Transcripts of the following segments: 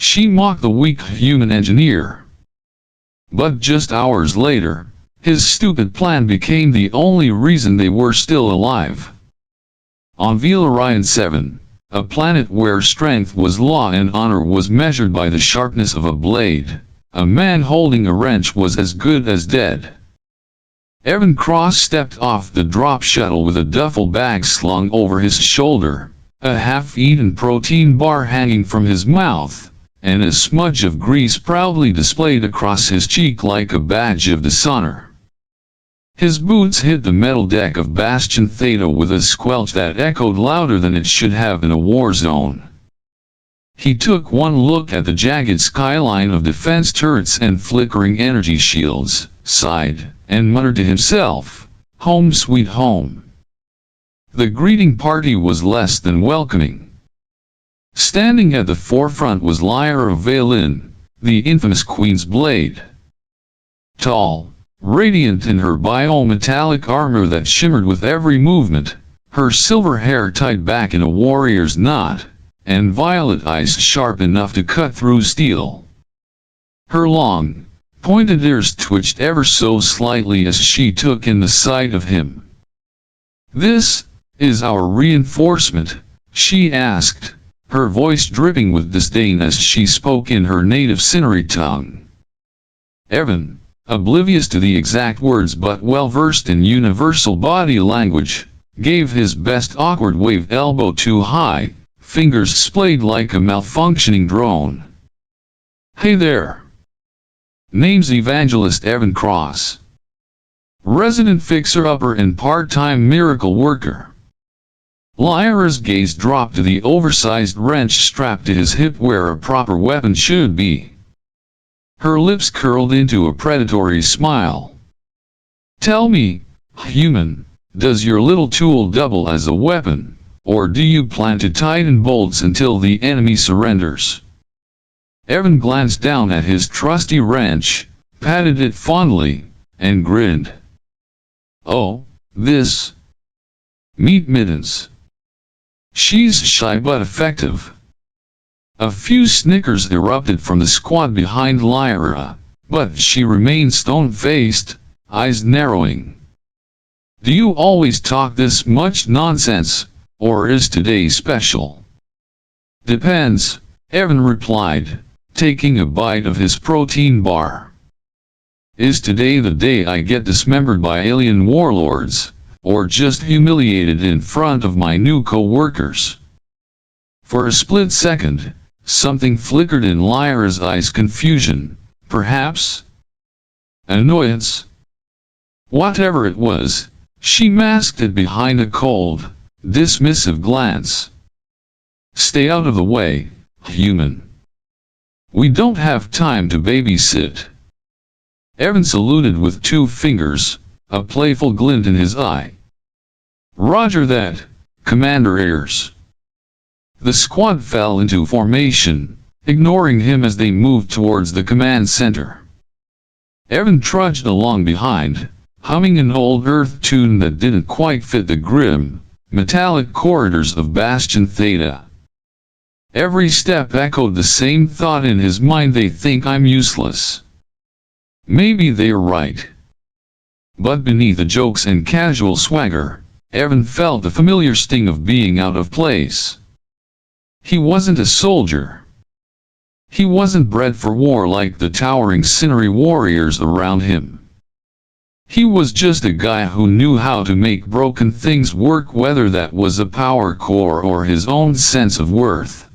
She mocked the weak human engineer. But just hours later, his stupid plan became the only reason they were still alive. On Vey'Lin 7, a planet where strength was law and honor was measured by the sharpness of a blade, a man holding a wrench was as good as dead. Evan Cross stepped off the drop shuttle with a duffel bag slung over his shoulder, a half-eaten protein bar hanging from his mouth, and a smudge of grease proudly displayed across his cheek like a badge of dishonor. His boots hit the metal deck of Bastion Theta with a squelch that echoed louder than it should have in a war zone. He took one look at the jagged skyline of defense turrets and flickering energy shields, sighed, and muttered to himself, "Home sweet home." The greeting party was less than welcoming. Standing at the forefront was Lyara Vey'Lin, the infamous Queen's Blade. Tall, radiant in her biometallic armor that shimmered with every movement, her silver hair tied back in a warrior's knot, and violet eyes sharp enough to cut through steel. Her long, pointed ears twitched ever so slightly as she took in the sight of him. "This is our reinforcement?" she asked, her voice dripping with disdain as she spoke in her native Sinari tongue. Evan, oblivious to the exact words but well versed in universal body language, gave his best awkward wave, elbow too high, fingers splayed like a malfunctioning drone. "Hey there. Name's Evangelist Evan Cross. Resident fixer-upper and part-time miracle worker." Lyra's gaze dropped to the oversized wrench strapped to his hip where a proper weapon should be. Her lips curled into a predatory smile. "Tell me, human, does your little tool double as a weapon, or do you plan to tighten bolts until the enemy surrenders?" Evan glanced down at his trusty wrench, patted it fondly, and grinned. "Oh, this meat mittens. She's shy but effective." A few snickers erupted from the squad behind Lyra, but she remained stone-faced, eyes narrowing. "Do you always talk this much nonsense, or is today special?" "Depends," Evan replied, taking a bite of his protein bar. "Is today the day I get dismembered by alien warlords, or just humiliated in front of my new co-workers?" For a split second, something flickered in Lyra's eyes, confusion, perhaps annoyance. Whatever it was, she masked it behind a cold, dismissive glance. "Stay out of the way, human. We don't have time to babysit." Evan saluted with two fingers, a playful glint in his eye. "Roger that, Commander Ayers." The squad fell into formation, ignoring him as they moved towards the command center. Evan trudged along behind, humming an old Earth tune that didn't quite fit the grim, metallic corridors of Bastion Theta. Every step echoed the same thought in his mind: they think I'm useless. Maybe they're right. But beneath the jokes and casual swagger, Evan felt the familiar sting of being out of place. He wasn't a soldier. He wasn't bred for war like the towering Sinari warriors around him. He was just a guy who knew how to make broken things work, whether that was a power core or his own sense of worth.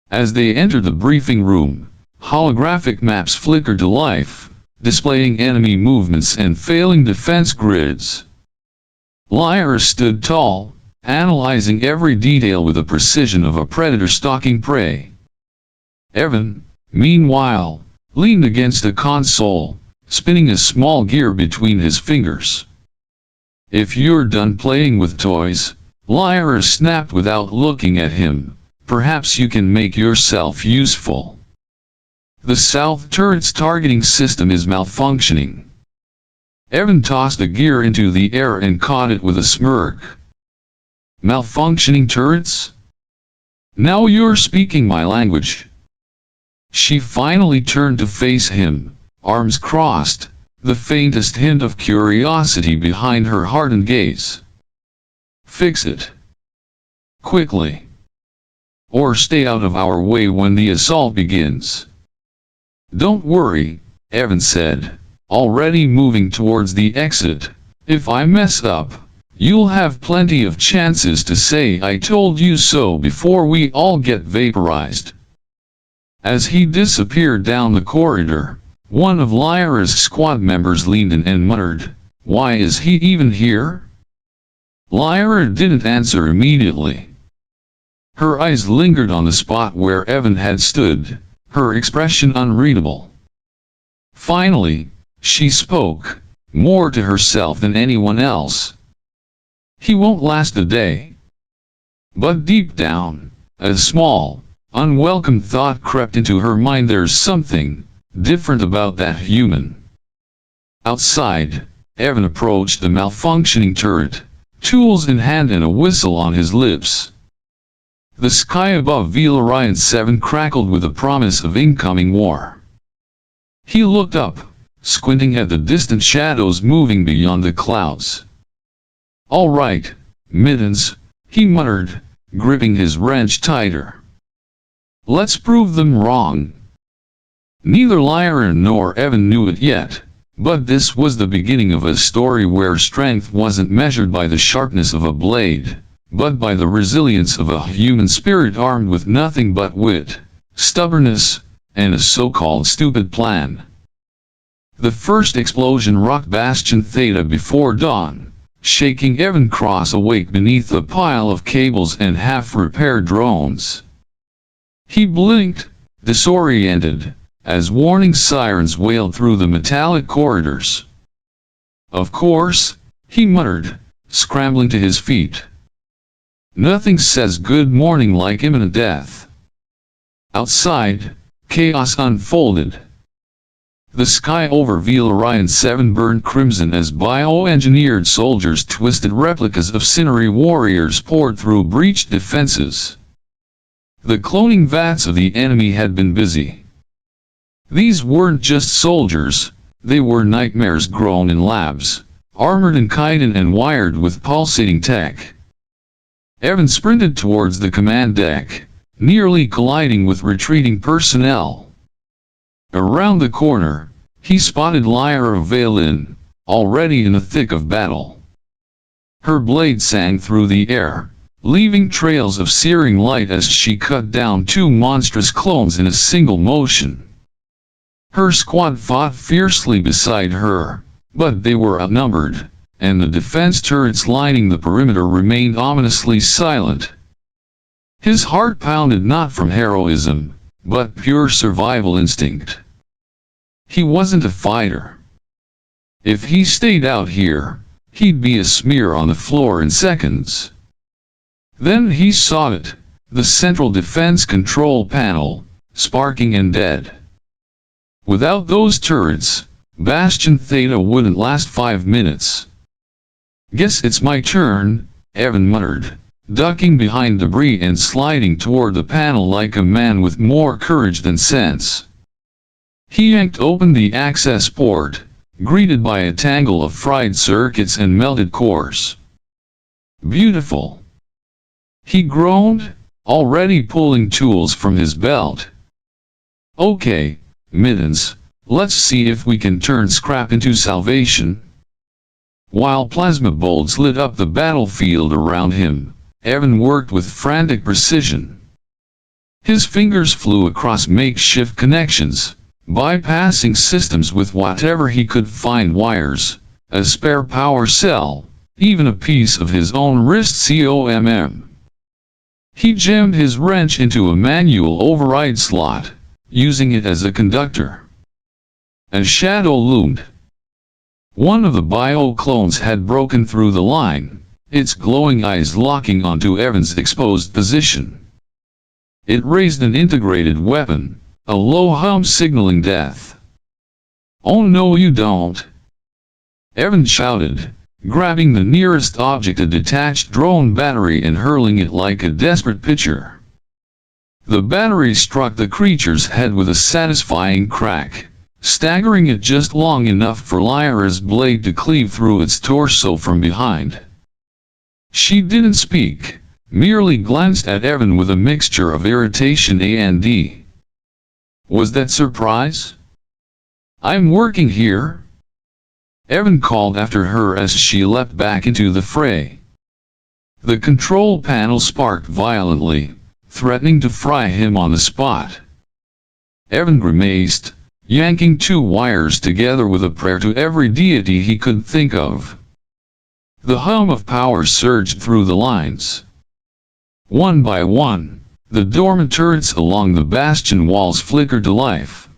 As they entered the briefing room, holographic maps flickered to life, displaying enemy movements and failing defense grids. Lyra stood tall, analyzing every detail with the precision of a predator stalking prey. Evan, meanwhile, leaned against a console, spinning a small gear between his fingers. "If you're done playing with toys," Lyra snapped without looking at him, "perhaps you can make yourself useful. The south turret's targeting system is malfunctioning." Evan tossed the gear into the air and caught it with a smirk. "Malfunctioning turrets? Now you're speaking my language." She finally turned to face him, arms crossed, the faintest hint of curiosity behind her hardened gaze. "Fix it. Quickly. Or stay out of our way when the assault begins." "Don't worry," Evan said, already moving towards the exit. "If I mess up, you'll have plenty of chances to say I told you so before we all get vaporized." As he disappeared down the corridor, one of Lyra's squad members leaned in and muttered, "Why is he even here?" Lyra didn't answer immediately. Her eyes lingered on the spot where Evan had stood, her expression unreadable. Finally, she spoke, more to herself than anyone else. "He won't last a day." But deep down, a small, unwelcome thought crept into her mind. There's something different about that human. Outside, Evan approached the malfunctioning turret, tools in hand and a whistle on his lips. The sky above Vey'Lin 7 crackled with the promise of incoming war. He looked up, squinting at the distant shadows moving beyond the clouds. "All right, Mittens," he muttered, gripping his wrench tighter. "Let's prove them wrong." Neither Lyra nor Evan knew it yet, but this was the beginning of a story where strength wasn't measured by the sharpness of a blade, but by the resilience of a human spirit armed with nothing but wit, stubbornness, and a so-called stupid plan. The first explosion rocked Bastion Theta before dawn, shaking Evan Cross awake beneath a pile of cables and half-repaired drones. He blinked, disoriented, as warning sirens wailed through the metallic corridors. "Of course," he muttered, scrambling to his feet. Nothing says good morning like imminent death. Outside, chaos unfolded. The sky over Vey'Lin 7 burned crimson as bioengineered soldiers, twisted replicas of Cinery warriors, poured through breached defenses. The cloning vats of the enemy had been busy. These weren't just soldiers, they were nightmares grown in labs, armored in chitin and wired with pulsating tech. Evan sprinted towards the command deck, nearly colliding with retreating personnel. Around the corner, he spotted Lyara Vey'Lin, already in the thick of battle. Her blade sang through the air, leaving trails of searing light as she cut down two monstrous clones in a single motion. Her squad fought fiercely beside her, but they were outnumbered, and the defense turrets lining the perimeter remained ominously silent. His heart pounded not from heroism, but pure survival instinct. He wasn't a fighter. If he stayed out here, he'd be a smear on the floor in seconds. Then he saw it, the central defense control panel, sparking and dead. Without those turrets, Bastion Theta wouldn't last 5 minutes. "Guess it's my turn," Evan muttered, ducking behind debris and sliding toward the panel like a man with more courage than sense. He yanked open the access port, greeted by a tangle of fried circuits and melted cores. "Beautiful," he groaned, already pulling tools from his belt. "Okay, Mittens, let's see if we can turn scrap into salvation." While plasma bolts lit up the battlefield around him, Evan worked with frantic precision. His fingers flew across makeshift connections, bypassing systems with whatever he could find: wires, a spare power cell, even a piece of his own wrist COMM. He jammed his wrench into a manual override slot, using it as a conductor. A shadow loomed. One of the bio-clones had broken through the line, its glowing eyes locking onto Evan's exposed position. It raised an integrated weapon, a low hum signaling death. "Oh no you don't!" Evan shouted, grabbing the nearest object, a detached drone battery, and hurling it like a desperate pitcher. The battery struck the creature's head with a satisfying crack, staggering it just long enough for Lyra's blade to cleave through its torso from behind. She didn't speak, merely glanced at Evan with a mixture of irritation and "Was that surprise? I'm working here," Evan called after her as she leapt back into the fray. The control panel sparked violently, threatening to fry him on the spot. Evan grimaced, yanking two wires together with a prayer to every deity he could think of. The hum of power surged through the lines. One by one, the dormant turrets along the bastion walls flickered to life.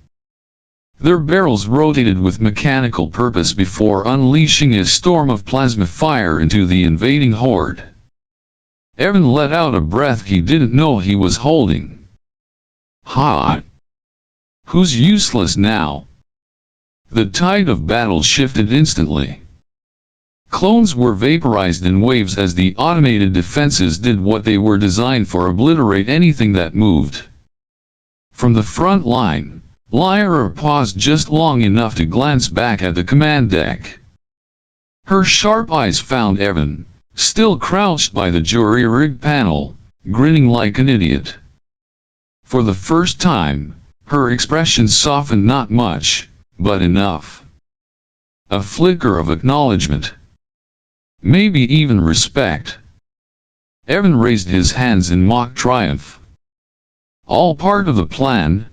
Their barrels rotated with mechanical purpose before unleashing a storm of plasma fire into the invading horde. Evan let out a breath he didn't know he was holding. Ha! Who's useless now? The tide of battle shifted instantly. Clones were vaporized in waves as the automated defenses did what they were designed for: obliterate anything that moved. From the front line, Lyra paused just long enough to glance back at the command deck. Her sharp eyes found Evan, still crouched by the jury-rig panel, grinning like an idiot. For the first time, her expression softened not much, but enough. A flicker of acknowledgement. Maybe even respect. Evan raised his hands in mock triumph. All part of the plan.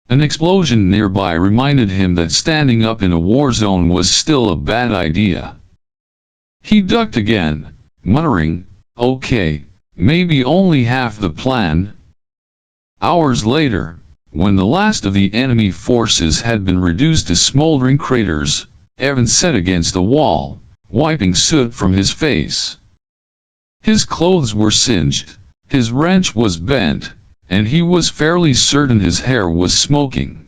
An explosion nearby reminded him that standing up in a war zone was still a bad idea. He ducked again, muttering, "Okay, maybe only half the plan." Hours later, when the last of the enemy forces had been reduced to smoldering craters, Evan sat against a wall, wiping soot from his face. His clothes were singed, his wrench was bent, and he was fairly certain his hair was smoking.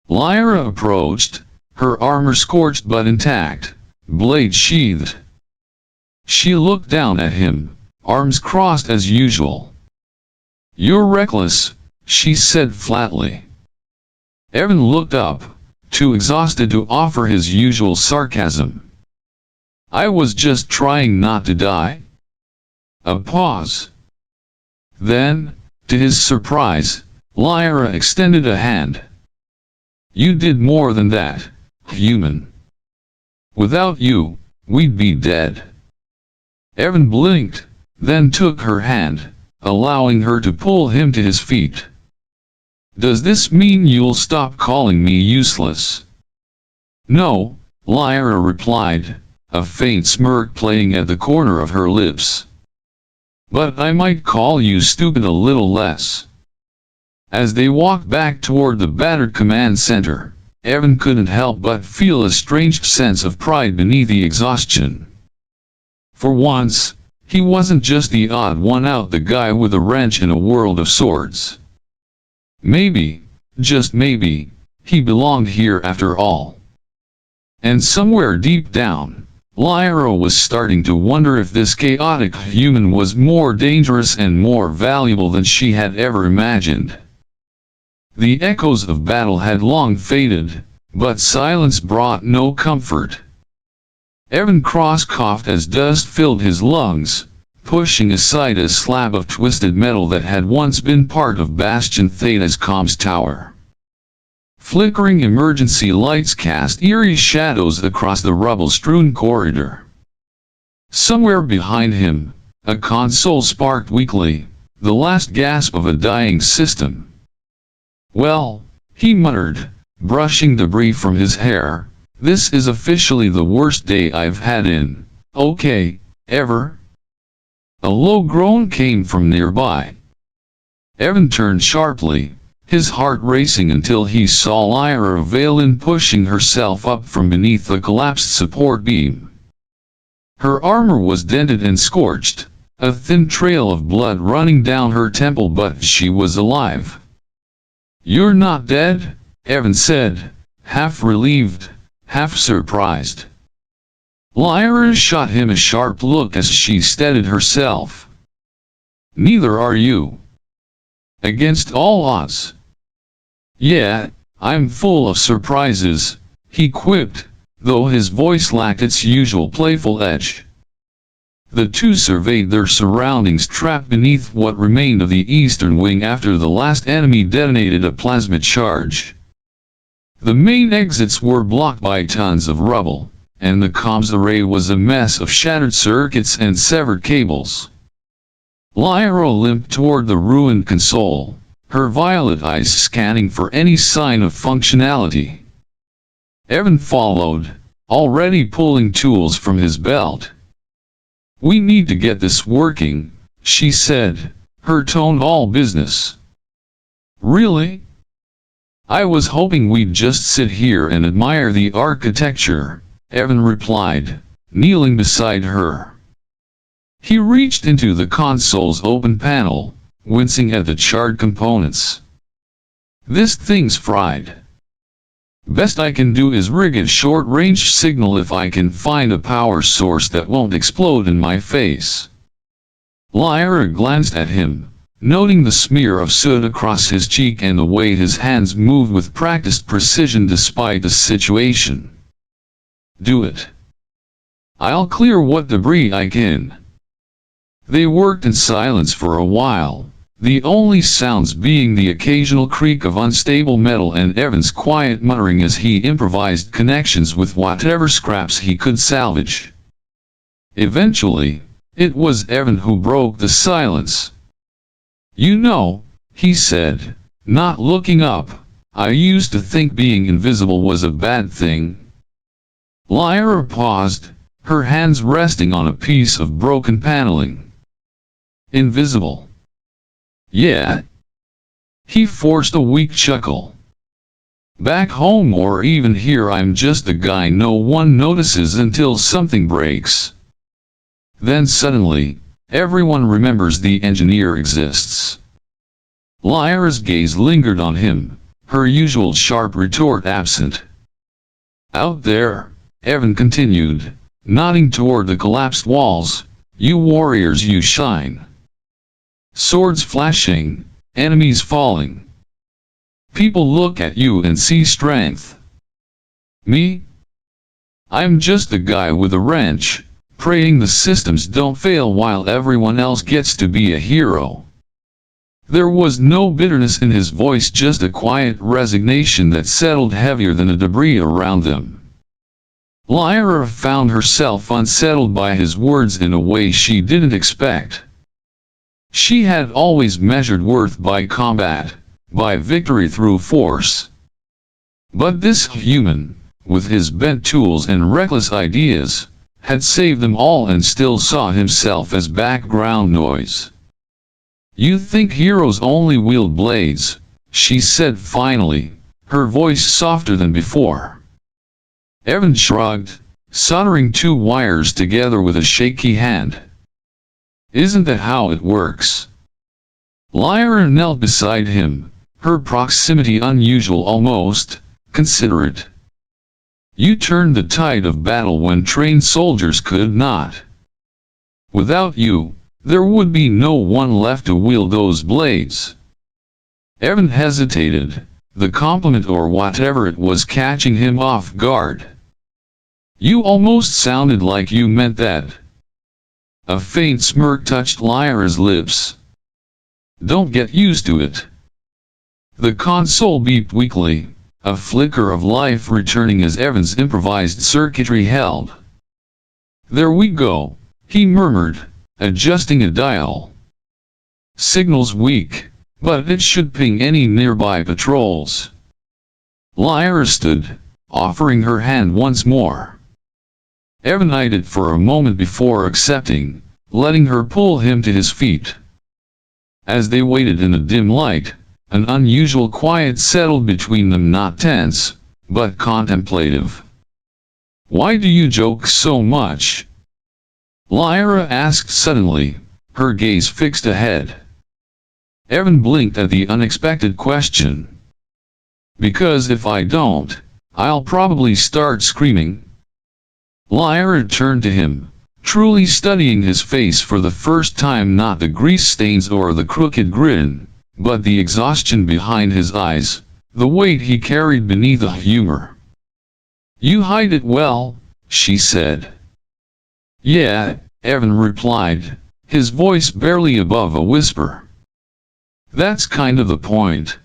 Lyra approached, her armor scorched but intact, blade sheathed. She looked down at him, arms crossed as usual. "You're reckless," she said flatly. Evan looked up, too exhausted to offer his usual sarcasm. "I was just trying not to die." A pause. Then, to his surprise, Lyra extended a hand. "You did more than that, human. Without you, we'd be dead." Evan blinked, then took her hand, allowing her to pull him to his feet. "Does this mean you'll stop calling me useless?" "No," Lyra replied, a faint smirk playing at the corner of her lips. "But I might call you stupid a little less." As they walked back toward the battered command center, Evan couldn't help but feel a strange sense of pride beneath the exhaustion. For once, he wasn't just the odd one out, the guy with a wrench in a world of swords. Maybe, just maybe, he belonged here after all. And somewhere deep down, Lyra was starting to wonder if this chaotic human was more dangerous and more valuable than she had ever imagined. The echoes of battle had long faded, but silence brought no comfort. Evan cross-coughed as dust filled his lungs, pushing aside a slab of twisted metal that had once been part of Bastion Theta's comms tower. Flickering emergency lights cast eerie shadows across the rubble-strewn corridor. Somewhere behind him, a console sparked weakly, the last gasp of a dying system. "Well," he muttered, brushing debris from his hair, "this is officially the worst day I've had in, okay, ever." A low groan came from nearby. Evan turned sharply, his heart racing until he saw Lyara Vey'Lin pushing herself up from beneath the collapsed support beam. Her armor was dented and scorched, a thin trail of blood running down her temple, but she was alive. "You're not dead," Evan said, half relieved, half surprised. Lyra shot him a sharp look as she steadied herself. "Neither are you." Against all odds. Yeah, I'm full of surprises, he quipped, though his voice lacked its usual playful edge. The two surveyed their surroundings trapped beneath what remained of the eastern wing after the last enemy detonated a plasma charge. The main exits were blocked by tons of rubble, and the comms array was a mess of shattered circuits and severed cables. Lyra limped toward the ruined console, her violet eyes scanning for any sign of functionality. Evan followed, already pulling tools from his belt. "We need to get this working," she said, her tone all business. "Really? I was hoping we'd just sit here and admire the architecture," Evan replied, kneeling beside her. He reached into the console's open panel, wincing at the charred components. "This thing's fried. Best I can do is rig a short-range signal if I can find a power source that won't explode in my face." Lyra glanced at him, noting the smear of soot across his cheek and the way his hands moved with practiced precision despite the situation. "Do it. I'll clear what debris I can." They worked in silence for a while, the only sounds being the occasional creak of unstable metal and Evan's quiet muttering as he improvised connections with whatever scraps he could salvage. Eventually, it was Evan who broke the silence. "You know," he said, not looking up, "I used to think being invisible was a bad thing." Lyra paused, her hands resting on a piece of broken paneling. "Invisible? Yeah." He forced a weak chuckle. "Back home or even here I'm just a guy no one notices until something breaks. Then suddenly, everyone remembers the engineer exists." Lyra's gaze lingered on him, her usual sharp retort absent. "Out there," Evan continued, nodding toward the collapsed walls, "you warriors you shine. Swords flashing, enemies falling. People look at you and see strength. Me? I'm just a guy with a wrench, praying the systems don't fail while everyone else gets to be a hero." There was no bitterness in his voice, just a quiet resignation that settled heavier than the debris around them. Lyra found herself unsettled by his words in a way she didn't expect. She had always measured worth by combat, by victory through force. But this human, with his bent tools and reckless ideas, had saved them all and still saw himself as background noise. "You think heroes only wield blades," she said finally, her voice softer than before. Evan shrugged, soldering two wires together with a shaky hand. "Isn't that how it works?" Lyra knelt beside him, her proximity unusual, almost considerate. "You turned the tide of battle when trained soldiers could not. Without you, there would be no one left to wield those blades." Evan hesitated, the compliment or whatever it was catching him off guard. "You almost sounded like you meant that." A faint smirk touched Lyra's lips. "Don't get used to it." The console beeped weakly, a flicker of life returning as Evan's improvised circuitry held. "There we go," he murmured, adjusting a dial. "Signal's weak, but it should ping any nearby patrols." Lyra stood, offering her hand once more. Evan eyed it for a moment before accepting, letting her pull him to his feet. As they waited in the dim light, an unusual quiet settled between them, not tense, but contemplative. "Why do you joke so much?" Lyra asked suddenly, her gaze fixed ahead. Evan blinked at the unexpected question. "Because if I don't, I'll probably start screaming." Lyra turned to him, truly studying his face for the first time, not the grease stains or the crooked grin, but the exhaustion behind his eyes, the weight he carried beneath the humor. "You hide it well," she said. "Yeah," Evan replied, his voice barely above a whisper. "That's kind of the point."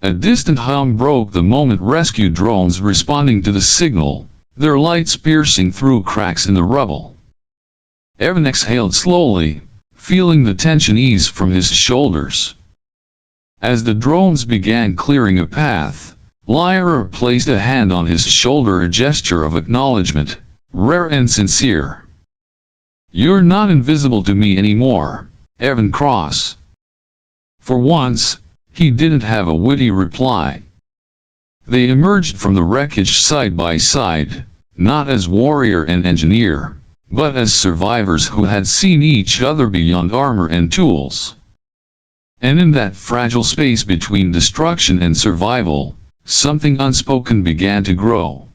A distant hum broke the moment, rescue drones responding to the signal, their lights piercing through cracks in the rubble. Evan exhaled slowly, feeling the tension ease from his shoulders. As the drones began clearing a path, Lyra placed a hand on his shoulder, a gesture of acknowledgement, rare and sincere. "You're not invisible to me anymore, Evan Cross." For once, he didn't have a witty reply. They emerged from the wreckage side by side, not as warrior and engineer, but as survivors who had seen each other beyond armor and tools. And in that fragile space between destruction and survival, something unspoken began to grow.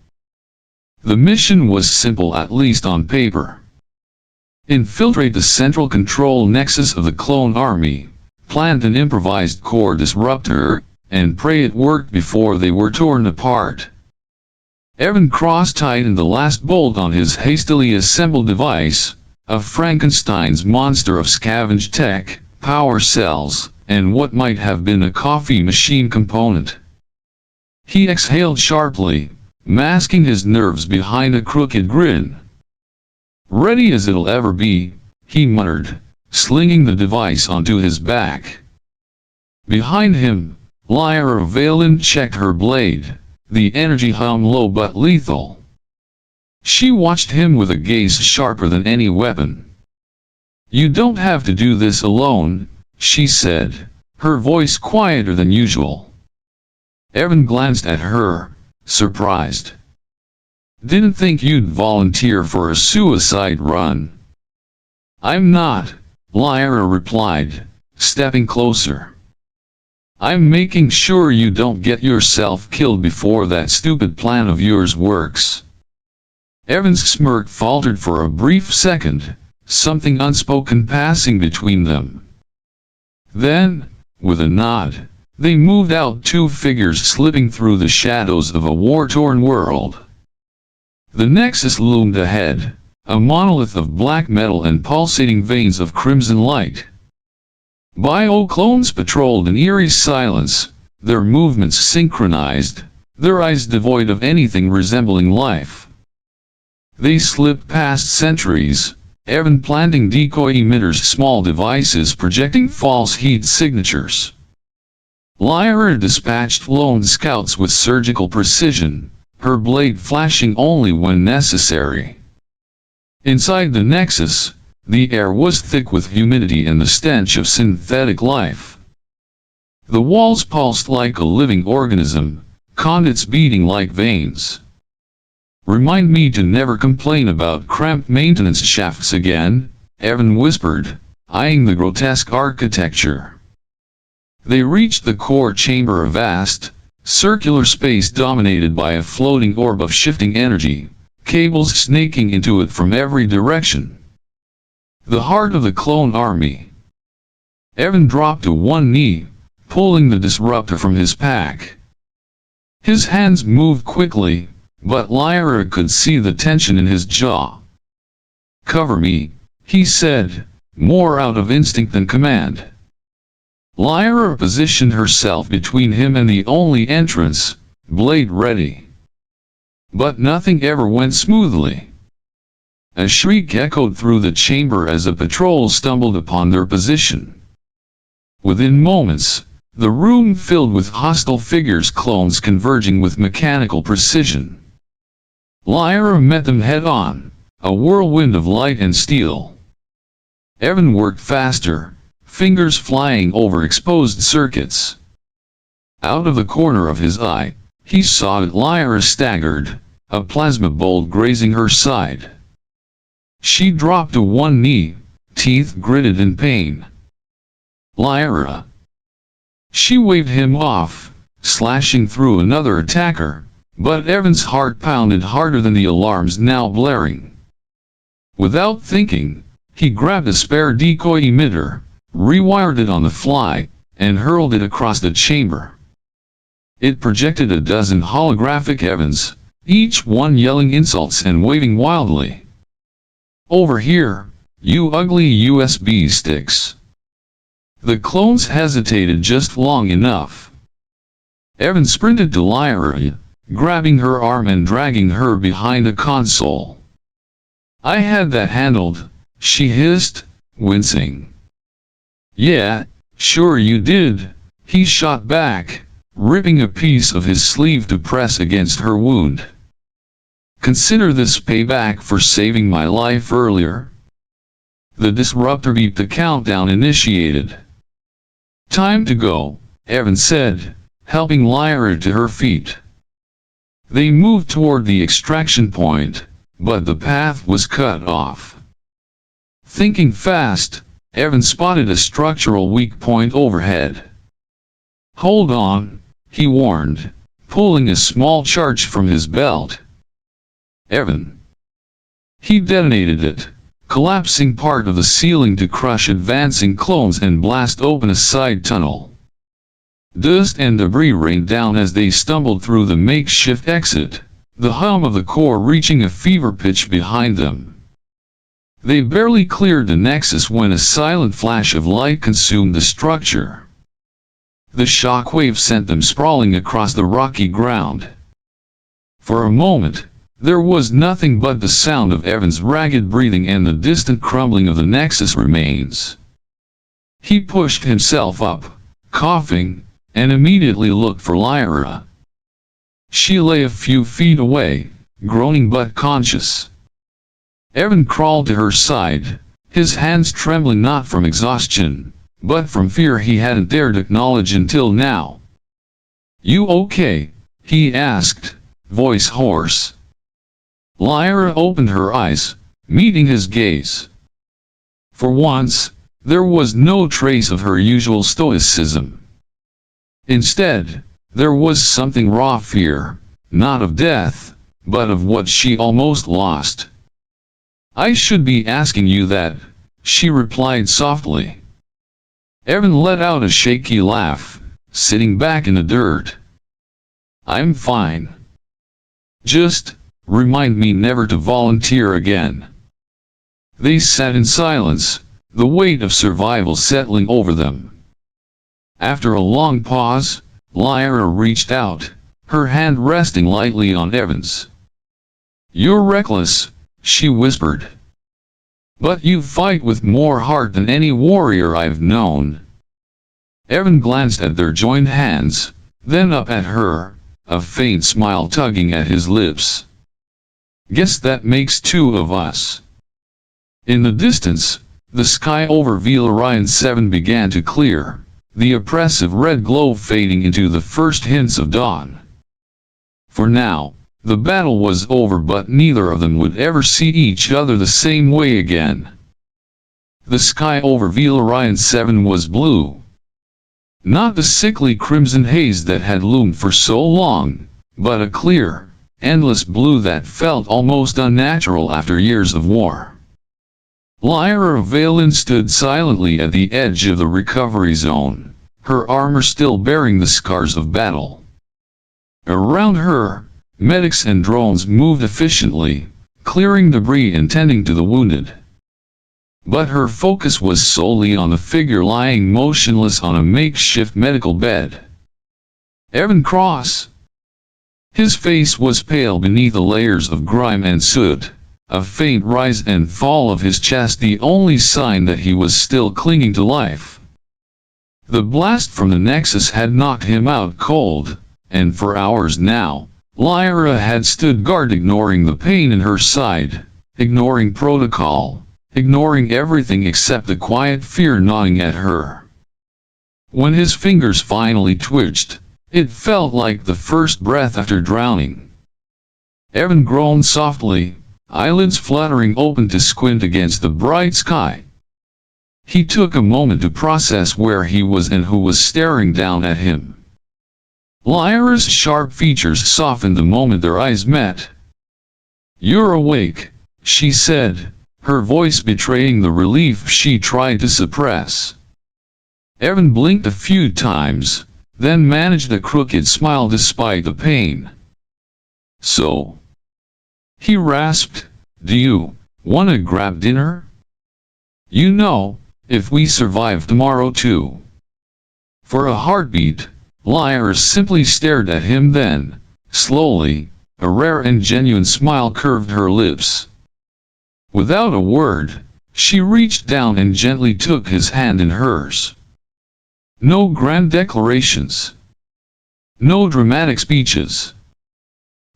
The mission was simple, at least on paper. Infiltrate the central control nexus of the clone army, plant an improvised core disruptor, and pray it worked before they were torn apart. Evan Cross tightened the last bolt on his hastily assembled device, a Frankenstein's monster of scavenged tech, power cells, and what might have been a coffee machine component. He exhaled sharply, masking his nerves behind a crooked grin. "Ready as it'll ever be," he muttered, slinging the device onto his back. Behind him, Lyara Vey'Lin checked her blade, the energy hum low but lethal. She watched him with a gaze sharper than any weapon. "You don't have to do this alone," she said, her voice quieter than usual. Evan glanced at her, surprised. "Didn't think you'd volunteer for a suicide run." "I'm not," Lyra replied, stepping closer. "I'm making sure you don't get yourself killed before that stupid plan of yours works." Evan's smirk faltered for a brief second, something unspoken passing between them. Then, with a nod, they moved out, two figures slipping through the shadows of a war-torn world. The Nexus loomed ahead, a monolith of black metal and pulsating veins of crimson light. Bio-clones patrolled in eerie silence, their movements synchronized, their eyes devoid of anything resembling life. They slipped past sentries, Evan planting decoy emitters, small devices projecting false heat signatures. Lyra dispatched lone scouts with surgical precision, her blade flashing only when necessary. Inside the Nexus, the air was thick with humidity and the stench of synthetic life. The walls pulsed like a living organism, conduits beating like veins. "Remind me to never complain about cramped maintenance shafts again," Evan whispered, eyeing the grotesque architecture. They reached the core chamber, a vast, circular space dominated by a floating orb of shifting energy, cables snaking into it from every direction. The heart of the clone army. Evan dropped to one knee, pulling the disruptor from his pack. His hands moved quickly, but Lyra could see the tension in his jaw. "Cover me," he said, more out of instinct than command. Lyra positioned herself between him and the only entrance, blade ready. But nothing ever went smoothly. A shriek echoed through the chamber as a patrol stumbled upon their position. Within moments, the room filled with hostile figures, clones converging with mechanical precision. Lyra met them head-on, a whirlwind of light and steel. Evan worked faster, fingers flying over exposed circuits. Out of the corner of his eye, he saw that Lyra staggered, a plasma bolt grazing her side. She dropped to one knee, teeth gritted in pain. "Lyra!" She waved him off, slashing through another attacker, but Evan's heart pounded harder than the alarms now blaring. Without thinking, he grabbed a spare decoy emitter, rewired it on the fly, and hurled it across the chamber. It projected a dozen holographic Evans, each one yelling insults and waving wildly. "Over here, you ugly USB sticks." The clones hesitated just long enough. Evan sprinted to Lyara, grabbing her arm and dragging her behind a console. "I had that handled," she hissed, wincing. "Yeah, sure you did," he shot back, ripping a piece of his sleeve to press against her wound. "Consider this payback for saving my life earlier." The disruptor beeped, the countdown initiated. "Time to go," Evan said, helping Lyra to her feet. They moved toward the extraction point, but the path was cut off. Thinking fast, Evan spotted a structural weak point overhead. "Hold on," he warned, pulling a small charge from his belt. "Evan." He detonated it, collapsing part of the ceiling to crush advancing clones and blast open a side tunnel. Dust and debris rained down as they stumbled through the makeshift exit, the hum of the core reaching a fever pitch behind them. They barely cleared the nexus when a silent flash of light consumed the structure. The shockwave sent them sprawling across the rocky ground. For a moment, there was nothing but the sound of Evan's ragged breathing and the distant crumbling of the nexus remains. He pushed himself up, coughing, and immediately looked for Lyra. She lay a few feet away, groaning but conscious. Evan crawled to her side, his hands trembling not from exhaustion, but from fear he hadn't dared acknowledge until now. "You okay?" he asked, voice hoarse. Lyra opened her eyes, meeting his gaze. For once, there was no trace of her usual stoicism. Instead, there was something raw fear, not of death, but of what she almost lost. "I should be asking you that," she replied softly. Evan let out a shaky laugh, sitting back in the dirt. "I'm fine. Just remind me never to volunteer again." They sat in silence, the weight of survival settling over them. After a long pause, Lyra reached out, her hand resting lightly on Evan's. "You're reckless," she whispered. "But you fight with more heart than any warrior I've known." Evan glanced at their joined hands, then up at her, a faint smile tugging at his lips. "Guess that makes two of us." In the distance, the sky over Lyara 7 began to clear, the oppressive red glow fading into the first hints of dawn. For now, the battle was over, but neither of them would ever see each other the same way again. The sky over Lyara 7 was blue. Not the sickly crimson haze that had loomed for so long, but a clear, endless blue that felt almost unnatural after years of war. Lyara Vey'Lin stood silently at the edge of the recovery zone, her armor still bearing the scars of battle. Around her, medics and drones moved efficiently, clearing debris and tending to the wounded. But her focus was solely on the figure lying motionless on a makeshift medical bed. Evan Cross. His face was pale beneath the layers of grime and soot, a faint rise and fall of his chest the only sign that he was still clinging to life. The blast from the Nexus had knocked him out cold, and for hours now, Lyra had stood guard, ignoring the pain in her side, ignoring protocol, ignoring everything except the quiet fear gnawing at her. When his fingers finally twitched, it felt like the first breath after drowning. Evan groaned softly, eyelids fluttering open to squint against the bright sky. He took a moment to process where he was and who was staring down at him. Lyra's sharp features softened the moment their eyes met. "You're awake," she said, her voice betraying the relief she tried to suppress. Evan blinked a few times, then managed a crooked smile despite the pain. "So," he rasped, "do you wanna grab dinner? You know, if we survive tomorrow too." For a heartbeat, Lyra simply stared at him, then, slowly, a rare and genuine smile curved her lips. Without a word, she reached down and gently took his hand in hers. No grand declarations. No dramatic speeches.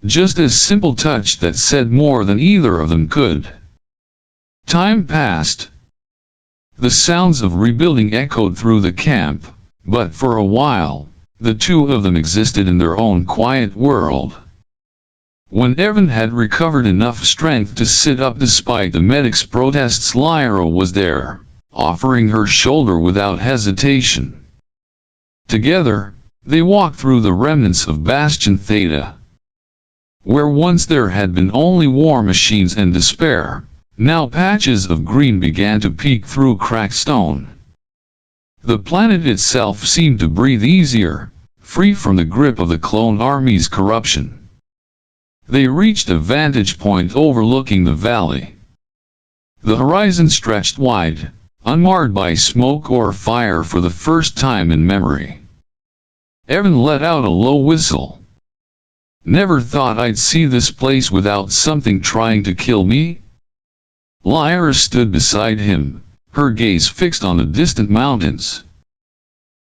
Just a simple touch that said more than either of them could. Time passed. The sounds of rebuilding echoed through the camp, but for a while, the two of them existed in their own quiet world. When Evan had recovered enough strength to sit up despite the medic's protests, Lyra was there, offering her shoulder without hesitation. Together, they walked through the remnants of Bastion Theta. Where once there had been only war machines and despair, now patches of green began to peek through cracked stone. The planet itself seemed to breathe easier, free from the grip of the clone army's corruption. They reached a vantage point overlooking the valley. The horizon stretched wide, unmarred by smoke or fire for the first time in memory. Evan let out a low whistle. "Never thought I'd see this place without something trying to kill me?" Lyra stood beside him, her gaze fixed on the distant mountains.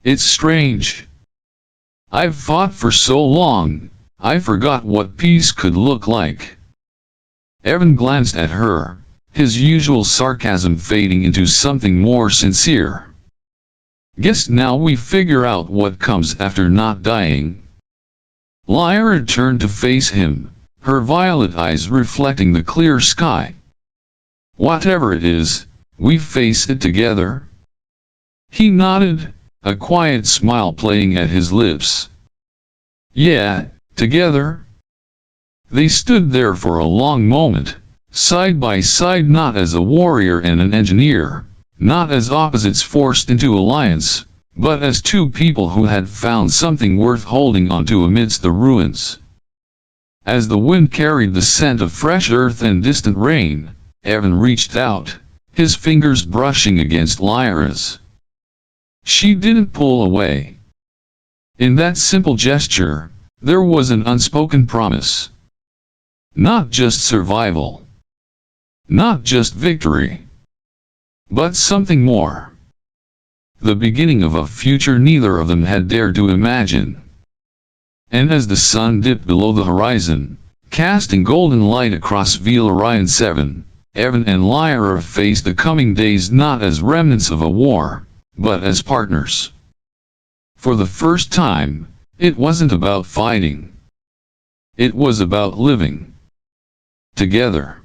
"It's strange. I've fought for so long, I forgot what peace could look like." Evan glanced at her, his usual sarcasm fading into something more sincere. "Guess now we figure out what comes after not dying." Lyra turned to face him, her violet eyes reflecting the clear sky. "Whatever it is, we face it together." He nodded, a quiet smile playing at his lips. "Yeah, together." They stood there for a long moment, side by side, not as a warrior and an engineer, not as opposites forced into alliance, but as two people who had found something worth holding onto amidst the ruins. As the wind carried the scent of fresh earth and distant rain, Evan reached out, his fingers brushing against Lyra's. She didn't pull away. In that simple gesture, there was an unspoken promise. Not just survival. Not just victory. But something more. The beginning of a future neither of them had dared to imagine. And as the sun dipped below the horizon, casting golden light across Vey'Lin 7, Evan and Lyra faced the coming days not as remnants of a war, but as partners. For the first time, it wasn't about fighting. It was about living together.